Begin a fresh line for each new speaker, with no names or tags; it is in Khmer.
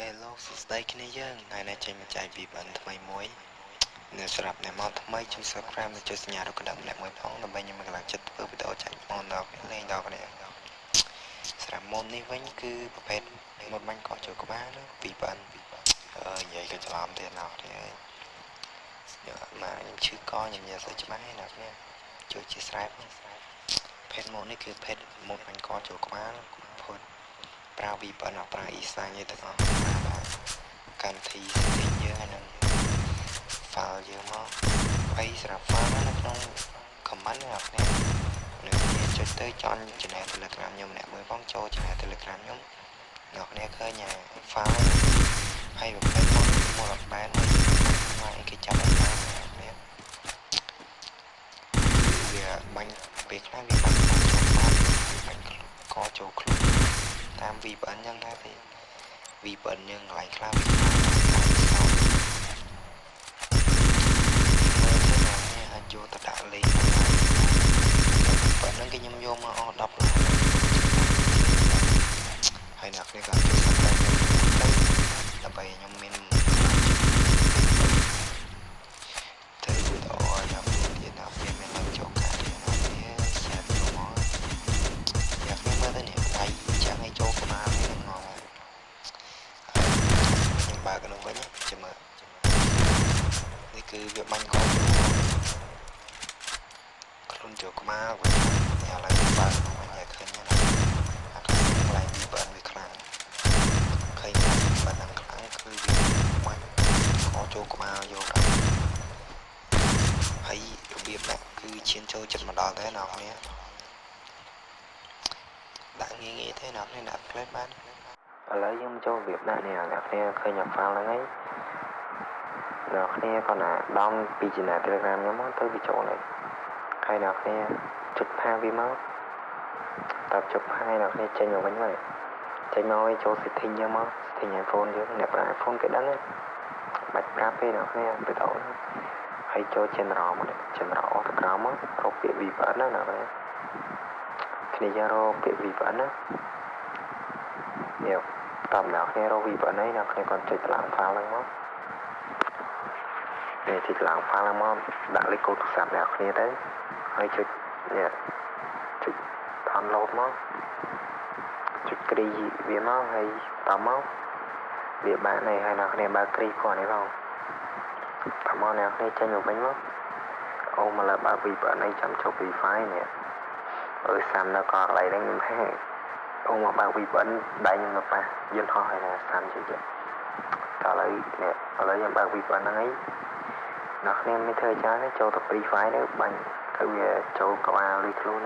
Hello សួស្តីគ្នាយើងថ្ងៃនេះចេញមកចែកពីបានថ្មីមួយអ្នកស្រាប់អ្នកមកថ្មីជួយ Subscribe និងចុចសញ្ញារូបកណ្ដឹងម្នាក់មួយផងដើម្បីខ្ញុំមានកម្លាំងចិត្តធ្វើវីដេអូចែកមកដល់លេងដល់គ្នាស្រាប់ម៉ូតនេះវិញគឺប្រភេទម៉ូតបាញ់កោះចូលក្បាលពីបាននិយាយក៏ច្រឡំទៀតណាស់គ្នាមកខ្ញុំឈឺកខ្ញុំនិយាយស្អីច្បាស់ទេណាគ្នាជួយជាស្រែបភេទម៉ូតនេះគឺភេទម៉ូតបាញ់កោះចូលក្បាលផុតប្រើវីប៉ុនអត់ប្រើអ៊ីសាញទេទាំងអស់កម្មវិធី setting យើងហើយនឹង file យើងមកហើយស្រាប់ file នៅក្នុង comment ណាអ្នកនឹងចុចទៅចន់ channel Telegram ខ្ញុំម្នាក់មួយផងចូល channel Telegram ខ្ញុំអ្នកគ្នាឃើញ file ហើយប្រភេទមកអត់បានហើយគេចាប់អត់បាននេះវាបាញ់ពេលខ្លះវាបាញ់កចូលខ្លួនតាម VPN ចឹងដែរទេ VPN យើងកន្លែងខ្លះអាចយកទៅដាក់លេខប៉ុណ្ណឹងគេខ្ញុំយកមកអស់10ដុល្លារហើយអ្នកនេះក៏ជួយ Subscribe ដើម្បីខ្ញុំមានទៅវីដេអូឲ្យដល់ទៀតដល់ពេលមានឡើងចូលកាត់នេះសាប់មកអ្នកនេះមើលទៅនេះវាយចាំឲ្យចូលក្បាលនេះមកខ្ញុំបើកក្នុងវិញចាំមើលនេះគឺវាបាញ់កោខ្លួនចូលក្បាលវិញឥឡូវបើកក្នុងវិញឲ្យឃើញណាអាកន្លែងវាបើវាខ្លាំងឃើញបើនឹងខ្លាំងគឺវាបាញ់កោចូលក្បាលយកដល់ហើយរបៀបណាគឺឈានចូលចិត្តមកដល់ដែរអ្នកនេះដាក់ងាយទេអ្នកនេះដាក់ផ្លេតបានឥឡូវយើងចូលរបៀបដាក់នេះអ្នកនេះឃើញអា file ហ្នឹងហើយអ្នកគ្នាគាត់ណាដំពី channel Telegram ខ្ញុំមកទៅវាចូលនេះហើយអ្នកគ្នាចុចផាវាមកតើចុចផាអ្នកគ្នាចេញមកវិញមកចេញមកឲ្យចូល setting យើងមក setting iPhone យើងអ្នកប្រើ iPhone គេដឹងទេបាច់ប្រាប់ទេអ្នកគ្នាវីដេអូហើយចូល general មក general ទៅក្រោមមករកពាក្យ VPN ណាអ្នកគ្នាយើងរកពាក្យ VPN ណានេះតាមអ្នកគ្នារក VPN នេះអ្នកគ្នាគាត់ចុចឡើង file ហ្នឹងមកនេះចុចឡើង file ហ្នឹងមកដាក់លេខកូដទូរស័ព្ទអ្នកគ្នាទៅហើយចុចនេះចុច download មកចុចគ្រីវាមកហើយតមកវាបាក់នេះហើយអ្នកគ្នាបើគ្រីគាត់នេះផងតមកអ្នកគ្នាចេញមកវិញមកអូមកលើបើ VPN នេះចាំចូល Wi-Fi នេះអើសាំនៅកន្លែងហ្នឹងខ្ញុំថាអូមកបើ VPN ដៃខ្ញុំទៅប៉ះយន្តហោះហើយណាសាំជិះទៅឥឡូវនេះឥឡូវខ្ញុំបើ VPN ហ្នឹងហើយអ្នកគ្នាមិនធ្វើច្រើនទេចូលទៅ Wi-Fi ទៅបាញ់គឺវាចូលក្បាលលុយខ្លួន